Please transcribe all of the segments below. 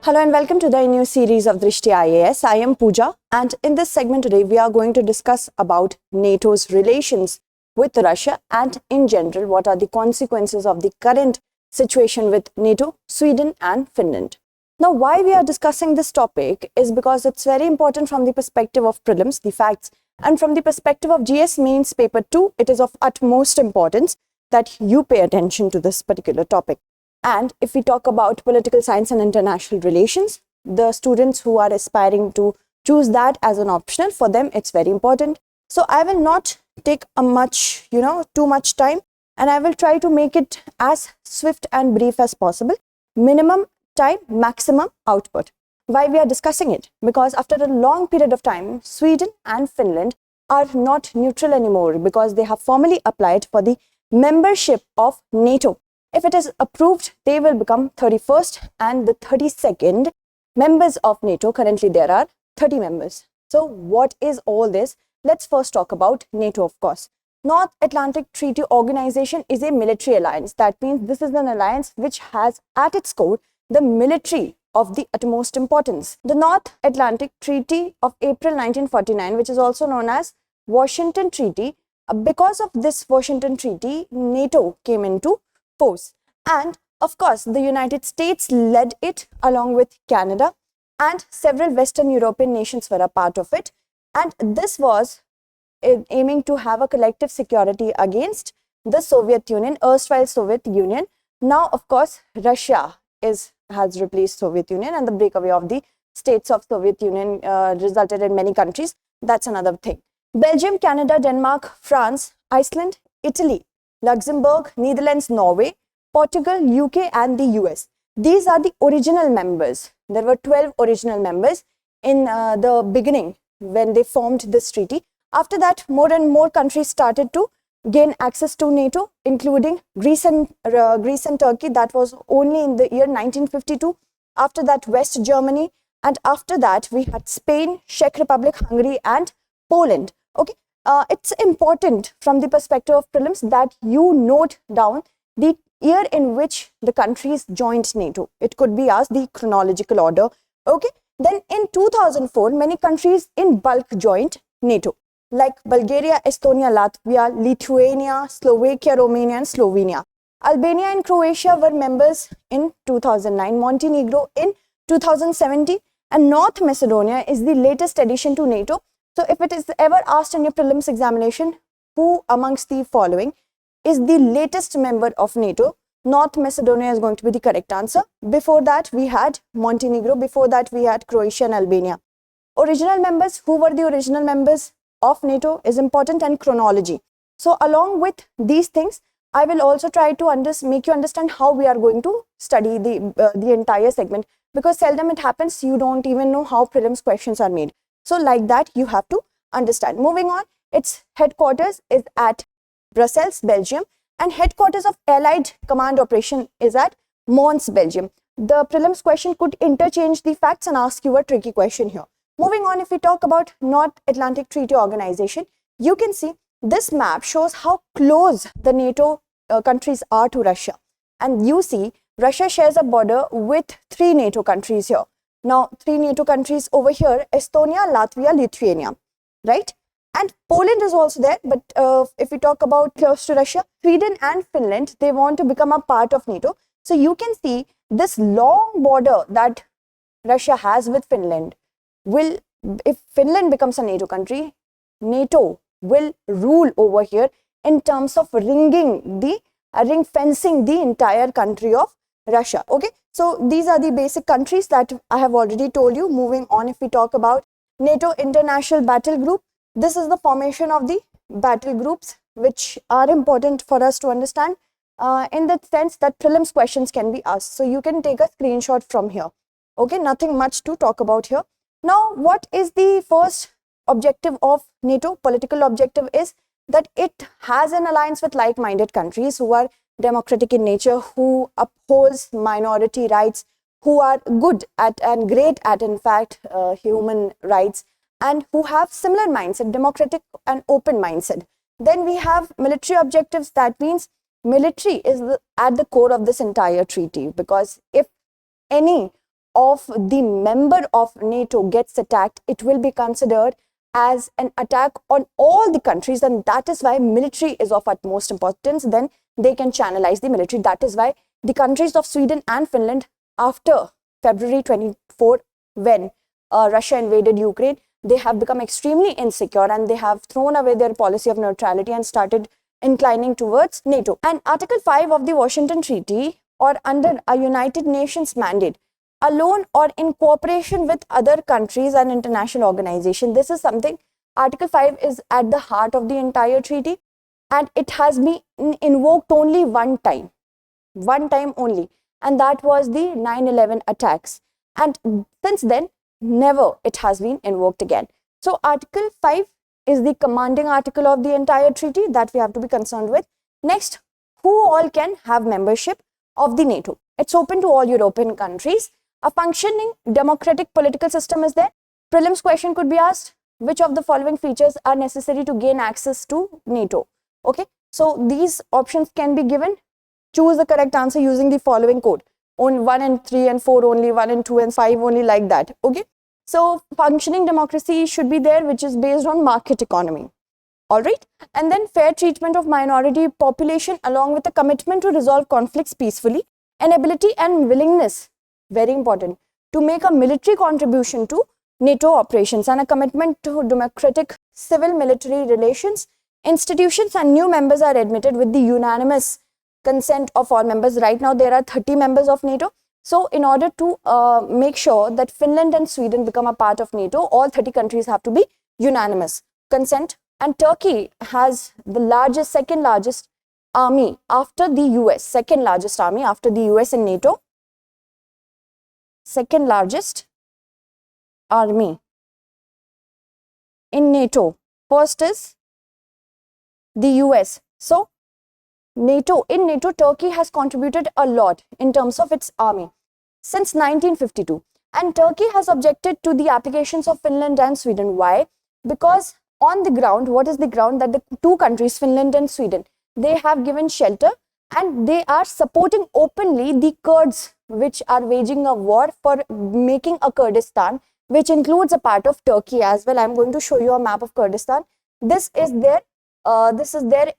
Hello and welcome to the new series of Drishti IAS. I am Pooja, and in this segment today we are going to discuss about NATO's relations with Russia and in general what are the consequences of the current situation with NATO, Sweden and Finland. Now why we are discussing this topic is because it's very important from the perspective of prelims, the facts, and from the perspective of GS Mains paper 2, it is of utmost importance that you pay attention to this particular topic. And if we talk about political science and international relations, the students who are aspiring to choose that as an optional, for them it's very important. So I will not take too much time, and I will try to make it as swift and brief as possible. Minimum time, maximum output. Why we are discussing it? Because after a long period of time, Sweden and Finland are not neutral anymore because they have formally applied for the membership of NATO. If it is approved, they will become 31st and the 32nd members of NATO. Currently, there are 30 members. So what is all this? Let's first talk about NATO, of course. North Atlantic Treaty Organization is a military alliance. That means this is an alliance which has at its core the military of the utmost importance. The North Atlantic Treaty of April 1949, which is also known as Washington Treaty, because of this Washington Treaty, NATO came into force. And of course, the United States led it along with Canada, and several Western European nations were a part of it. And this was aiming to have a collective security against the Soviet Union, erstwhile Soviet Union. Now, of course, Russia has replaced Soviet Union, and the breakaway of the states of Soviet Union resulted in many countries. That's another thing. Belgium, Canada, Denmark, France, Iceland, Italy, Luxembourg, Netherlands, Norway, Portugal, UK and the US. These are the original members. There were 12 original members in the beginning when they formed this treaty. After that, more and more countries started to gain access to NATO, including Greece and Turkey. That was only in the year 1952. After that, West Germany. And after that, we had Spain, Czech Republic, Hungary and Poland. Okay. It's important from the perspective of prelims that you note down the year in which the countries joined NATO. It could be asked the chronological order. Okay. Then in 2004, many countries in bulk joined NATO, like Bulgaria, Estonia, Latvia, Lithuania, Slovakia, Romania and Slovenia. Albania and Croatia were members in 2009, Montenegro in 2017, and North Macedonia is the latest addition to NATO. So if it is ever asked in your prelims examination, who amongst the following is the latest member of NATO, North Macedonia is going to be the correct answer. Before that, we had Montenegro. Before that, we had Croatia and Albania. Original members, who were the original members of NATO is important, and chronology. So along with these things, I will also try to make you understand how we are going to study the entire segment, because seldom it happens you don't even know how prelims questions are made. So like that, you have to understand. Moving on, its headquarters is at Brussels, Belgium, and headquarters of Allied Command Operation is at Mons, Belgium. The prelims question could interchange the facts and ask you a tricky question here. Moving on, if we talk about North Atlantic Treaty Organization, you can see this map shows how close the NATO countries are to Russia. And you see Russia shares a border with 3 NATO countries here. Now, 3 NATO countries over here, Estonia, Latvia, Lithuania, right? And Poland is also there, but if we talk about close to Russia, Sweden and Finland, they want to become a part of NATO. So you can see this long border that Russia has with Finland if Finland becomes a NATO country, NATO will rule over here in terms of ring fencing the entire country of Russia. Okay. So these are the basic countries that I have already told you. Moving on, if we talk about NATO International Battle Group, this is the formation of the battle groups which are important for us to understand in the sense that prelims questions can be asked. So you can take a screenshot from here. Okay, nothing much to talk about here. Now, what is the first objective of NATO? Political objective is that it has an alliance with like-minded countries who are democratic in nature, who upholds minority rights, who are good at and great at, in fact, human rights, and who have similar mindset, democratic and open mindset. Then we have military objectives. That means military is at the core of this entire treaty, because if any of the member of NATO gets attacked, it will be considered as an attack on all the countries, and that is why military is of utmost importance. Then they can channelize the military. That is why the countries of Sweden and Finland, after February 24, when Russia invaded Ukraine, they have become extremely insecure and they have thrown away their policy of neutrality and started inclining towards NATO. And Article 5 of the Washington Treaty, or under a United Nations mandate, alone or in cooperation with other countries and international organizations. This is something, Article 5 is at the heart of the entire treaty, and it has been invoked only one time only, and that was the 9/11 attacks. And since then, never it has been invoked again. So Article 5 is the commanding article of the entire treaty that we have to be concerned with. Next, who all can have membership of the NATO? It's open to all European countries. A functioning democratic political system is there. Prelims question could be asked, which of the following features are necessary to gain access to NATO? Okay, so these options can be given. Choose the correct answer using the following code. On 1 and 3 and 4 only, 1 and 2 and 5 only, like that. Okay, so functioning democracy should be there, which is based on market economy. All right, and then fair treatment of minority population along with a commitment to resolve conflicts peacefully, an ability and willingness, very important, to make a military contribution to NATO operations, and a commitment to democratic civil military relations, institutions, and new members are admitted with the unanimous consent of all members. Right now there are 30 members of NATO. So in order to make sure that Finland and Sweden become a part of NATO, all 30 countries have to be unanimous consent. And Turkey has the second largest army after the US, second largest army after the US in NATO. Second largest army in NATO. First is the US. So in NATO, Turkey has contributed a lot in terms of its army since 1952. And Turkey has objected to the applications of Finland and Sweden. Why? Because on the ground, what is the ground? That the two countries, Finland and Sweden, they have given shelter and they are supporting openly the Kurds, which are waging a war for making a Kurdistan, which includes a part of Turkey as well. I'm going to show you a map of Kurdistan. This is their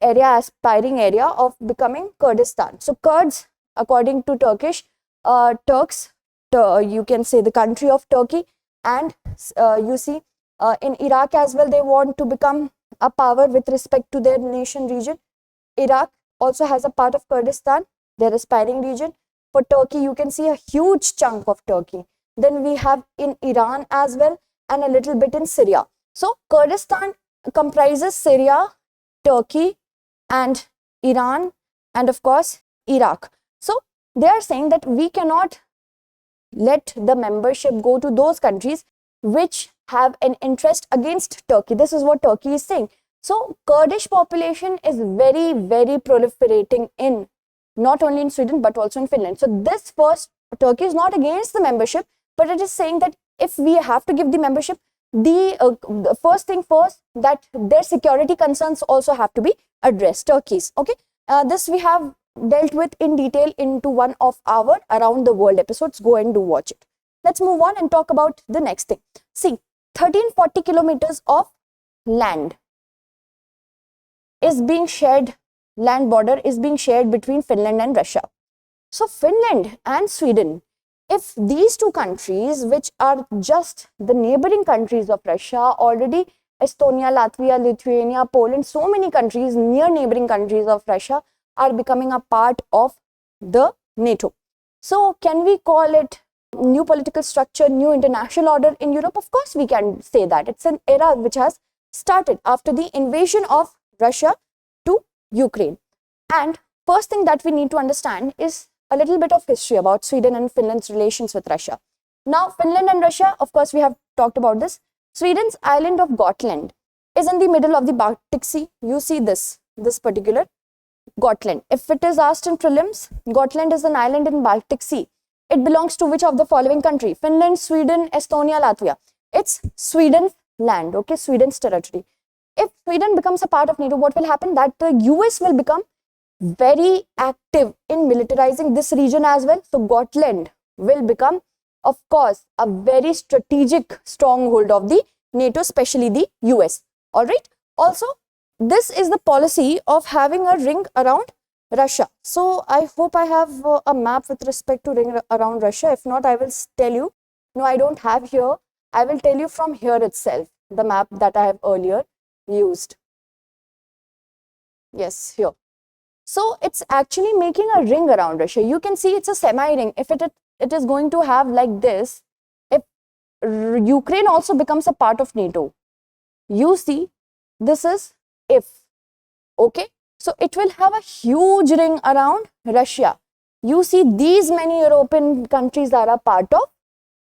area, aspiring area of becoming Kurdistan. So Kurds, according to Turks, you can say the country of Turkey, and you see in Iraq as well, they want to become a power with respect to their nation region. Iraq also has a part of Kurdistan, their aspiring region. For Turkey, you can see a huge chunk of Turkey. Then we have in Iran as well, and a little bit in Syria. So Kurdistan comprises Syria, Turkey, and Iran, and of course Iraq. So they are saying that we cannot let the membership go to those countries which have an interest against Turkey. This is what Turkey is saying. So Kurdish population is very, very proliferating in not only in Sweden but also in Finland. So this first, Turkey is not against the membership, but it is saying that if we have to give the membership, the first thing first, that their security concerns also have to be addressed, Turkey's. Okay, this we have dealt with in detail into one of our Around the World episodes. Go and do watch it. Let's move on and talk about the next thing. See, 1340 kilometers of land is being shared, land border is being shared between Finland and Russia. So Finland and Sweden, if these two countries, which are just the neighboring countries of Russia, already Estonia, Latvia, Lithuania, Poland, so many countries, near neighboring countries of Russia, are becoming a part of the NATO. So can we call it new political structure, new international order in Europe? Of course we can say that. It's an era which has started after the invasion of Russia to Ukraine. And first thing that we need to understand is a little bit of history about Sweden and Finland's relations with Russia. Now, Finland and Russia, of course, we have talked about this. Sweden's island of Gotland is in the middle of the Baltic Sea. You see this particular Gotland. If it is asked in prelims, Gotland is an island in Baltic Sea. It belongs to which of the following country? Finland, Sweden, Estonia, Latvia. It's Sweden's land, okay, Sweden's territory. If Sweden becomes a part of NATO, what will happen? That the US will become very active in militarizing this region as well. So Gotland will become of course, a very strategic stronghold of the NATO, especially the US. All right. Also, this is the policy of having a ring around Russia. So I hope I have a map with respect to ring around Russia. If not, I will tell you. No, I don't have here. I will tell you from here itself, the map that I have earlier used. Yes, here. So it's actually making a ring around Russia. You can see it's a semi-ring. If it is going to have like this, if Ukraine also becomes a part of NATO, you see, this is if, okay? So it will have a huge ring around Russia. You see, these many European countries are a part of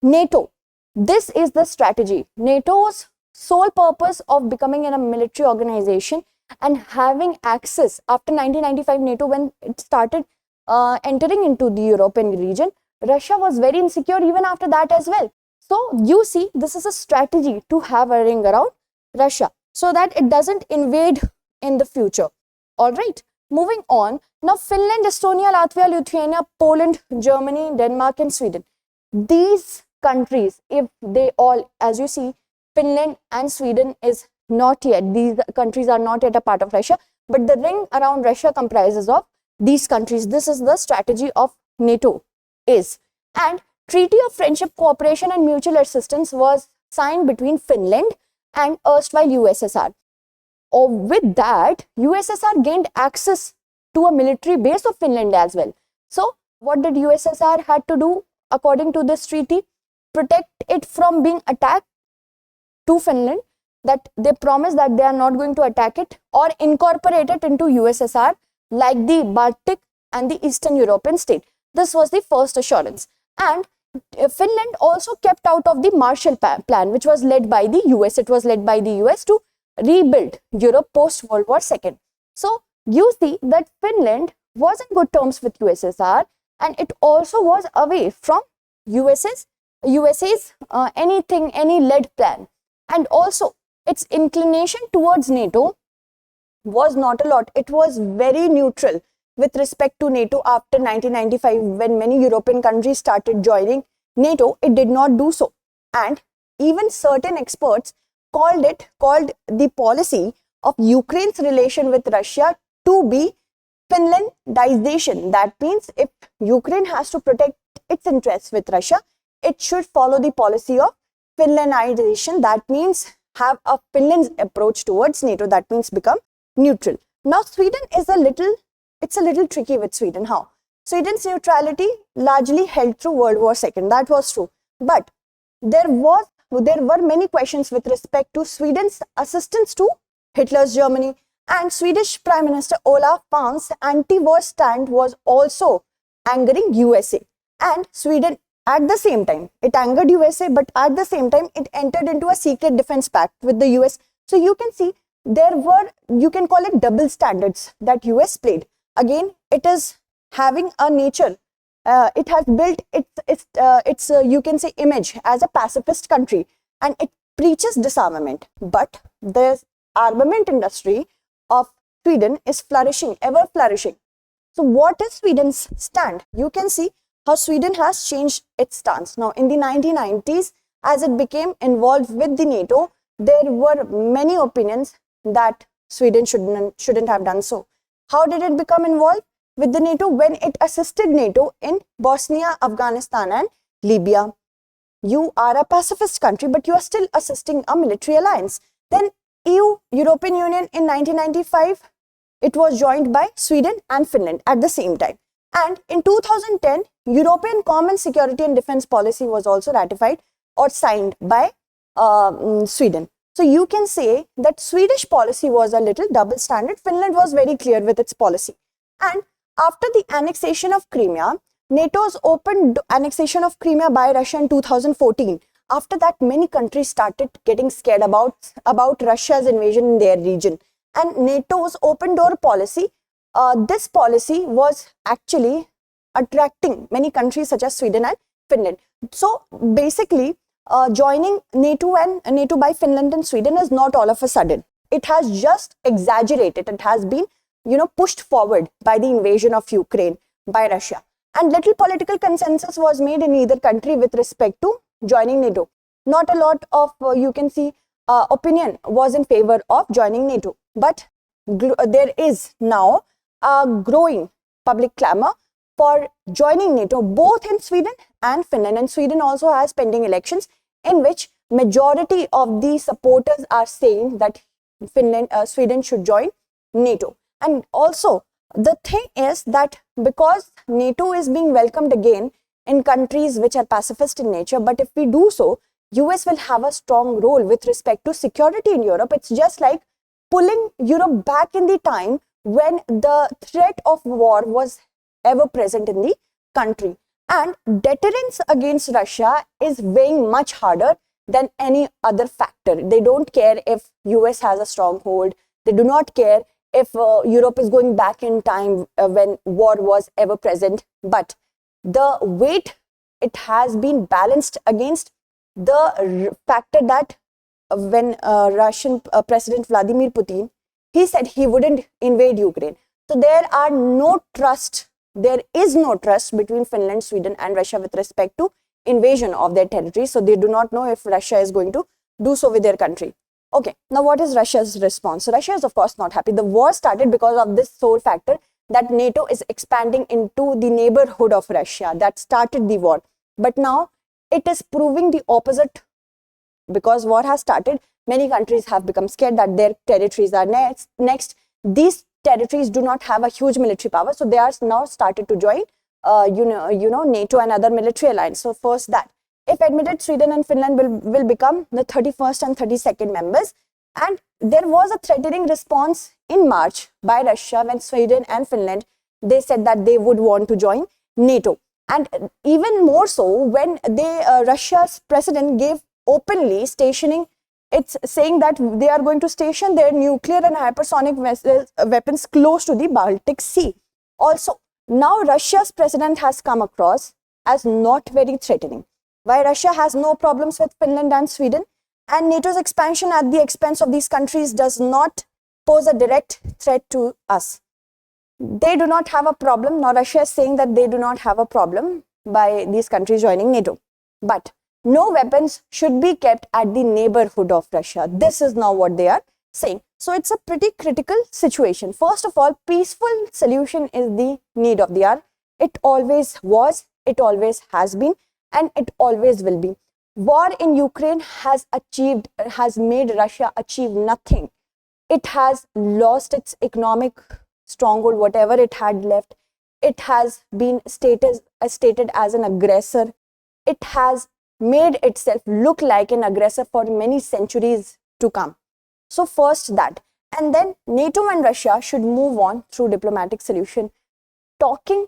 NATO. This is the strategy. NATO's sole purpose of becoming a military organization and having access after 1995 NATO, when it started entering into the European region, Russia was very insecure even after that as well. So you see, this is a strategy to have a ring around Russia so that it doesn't invade in the future. All right, moving on. Now, Finland, Estonia, Latvia, Lithuania, Poland, Germany, Denmark, and Sweden. These countries, if they all, as you see, Finland and Sweden is not yet, these countries are not yet a part of Russia, but the ring around Russia comprises of these countries. This is the strategy of NATO is. And Treaty of Friendship, Cooperation and Mutual Assistance was signed between Finland and erstwhile USSR. With that, USSR gained access to a military base of Finland as well. So what did USSR had to do according to this treaty? Protect it from being attacked to Finland, that they promised that they are not going to attack it or incorporate it into USSR like the Baltic and the Eastern European state. This was the first assurance. And Finland also kept out of the Marshall Plan, which was led by the US. It was led by the US to rebuild Europe post World War II. So you see that Finland was in good terms with USSR, and it also was away from USA's any led plan. And also its inclination towards NATO was not a lot. It was very neutral with respect to NATO after 1995, when many European countries started joining NATO. It did not do so. And even certain experts called the policy of Ukraine's relation with Russia to be Finlandization. That means if Ukraine has to protect its interests with Russia, it should follow the policy of Finlandization. That means have a Finland's approach towards NATO. That means become neutral. Now Sweden is a little tricky with Sweden. How? Sweden's neutrality largely held through World War II. That was true. But there were many questions with respect to Sweden's assistance to Hitler's Germany, and Swedish Prime Minister Olof Palme's anti-war stand was also angering USA. And Sweden, at the same time, it angered USA, but at the same time, it entered into a secret defense pact with the US. So you can see there were, you can call it double standards that US played. Again, it is having a nature. It has built its you can say image as a pacifist country, and it preaches disarmament. But the armament industry of Sweden is flourishing, ever flourishing. So what is Sweden's stand? You can see how Sweden has changed its stance. Now in the 1990s, as it became involved with the NATO, there were many opinions that Sweden shouldn't have done so. How did it become involved with the NATO? When it assisted NATO in Bosnia, Afghanistan and Libya. You are a pacifist country, but you are still assisting a military alliance. Then European Union in 1995, it was joined by Sweden and Finland at the same time. And in 2010, European Common Security and Defense Policy was also ratified or signed by Sweden. So you can say that Swedish policy was a little double standard. Finland was very clear with its policy. And after the annexation of Crimea, NATO's open annexation of Crimea by Russia in 2014, after that many countries started getting scared about Russia's invasion in their region. And NATO's open door policy, this policy was actually attracting many countries such as Sweden and Finland. So basically, joining NATO by Finland and Sweden is not all of a sudden. It has just exaggerated. It has been, pushed forward by the invasion of Ukraine by Russia. and little political consensus was made in either country with respect to joining NATO. Not a lot of, you can see, opinion was in favor of joining NATO. But there is now a growing public clamor for joining NATO, both in Sweden and Finland. And Sweden also has pending elections in which majority of the supporters are saying that Sweden should join NATO. And also, the thing is that because NATO is being welcomed again in countries which are pacifist in nature, but if we do so, US will have a strong role with respect to security in Europe. It's just like pulling Europe back in the time when the threat of war was ever present in the country. And deterrence against Russia is weighing much harder than any other factor. They don't care if US has a stronghold. They do not care if Europe is going back in time when war was ever present. But the weight, it has been balanced against the factor that when Russian President Vladimir Putin, he said he wouldn't invade Ukraine. So there is no trust between Finland, Sweden and Russia with respect to invasion of their territory. So they do not know if Russia is going to do so with their country. Okay, now what is Russia's response? So Russia is of course not happy. The war started because of this sole factor that NATO is expanding into the neighborhood of Russia. That started the war. But now it is proving the opposite. Because war has started, many countries have become scared that their territories are next. These territories do not have a huge military power, so they are now started to join NATO and other military alliance. So first that, if admitted, Sweden and Finland will become the 31st and 32nd members. And there was a threatening response in March by Russia when Sweden and Finland, they said that they would want to join NATO. And even more so when Russia's president gave openly stationing, it's saying that they are going to station their nuclear and hypersonic weapons close to the Baltic Sea. Also, now Russia's president has come across as not very threatening. Why Russia has no problems with Finland and Sweden, and NATO's expansion at the expense of these countries does not pose a direct threat to us. They do not have a problem. Now Russia is saying that they do not have a problem by these countries joining NATO. But no weapons should be kept at the neighborhood of Russia. This is now what they are saying. So it's a pretty critical situation. First of all, peaceful solution is the need of the hour. It always was, it always has been, and it always will be. War in Ukraine has made Russia achieve nothing. It has lost its economic stronghold, whatever it had left. It has been stated as an aggressor. It has made itself look like an aggressor for many centuries to come. So first that, and then NATO and Russia should move on through diplomatic solution. Talking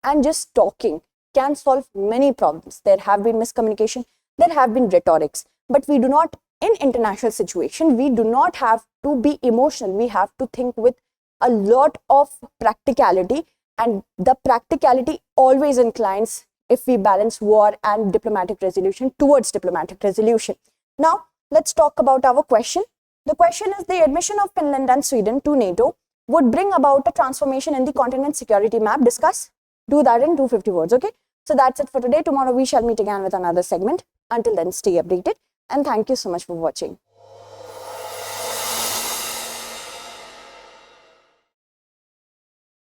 and just talking can solve many problems. There have been miscommunication, there have been rhetorics, but we do not, in international situation, we do not have to be emotional. We have to think with a lot of practicality, and the practicality always inclines if we balance war and diplomatic resolution towards diplomatic resolution. Now, let's talk about our question. The question is, the admission of Finland and Sweden to NATO would bring about a transformation in the continent's security map. Discuss. Do that in 250 words, okay? So that's it for today. Tomorrow we shall meet again with another segment. Until then, stay updated and thank you so much for watching.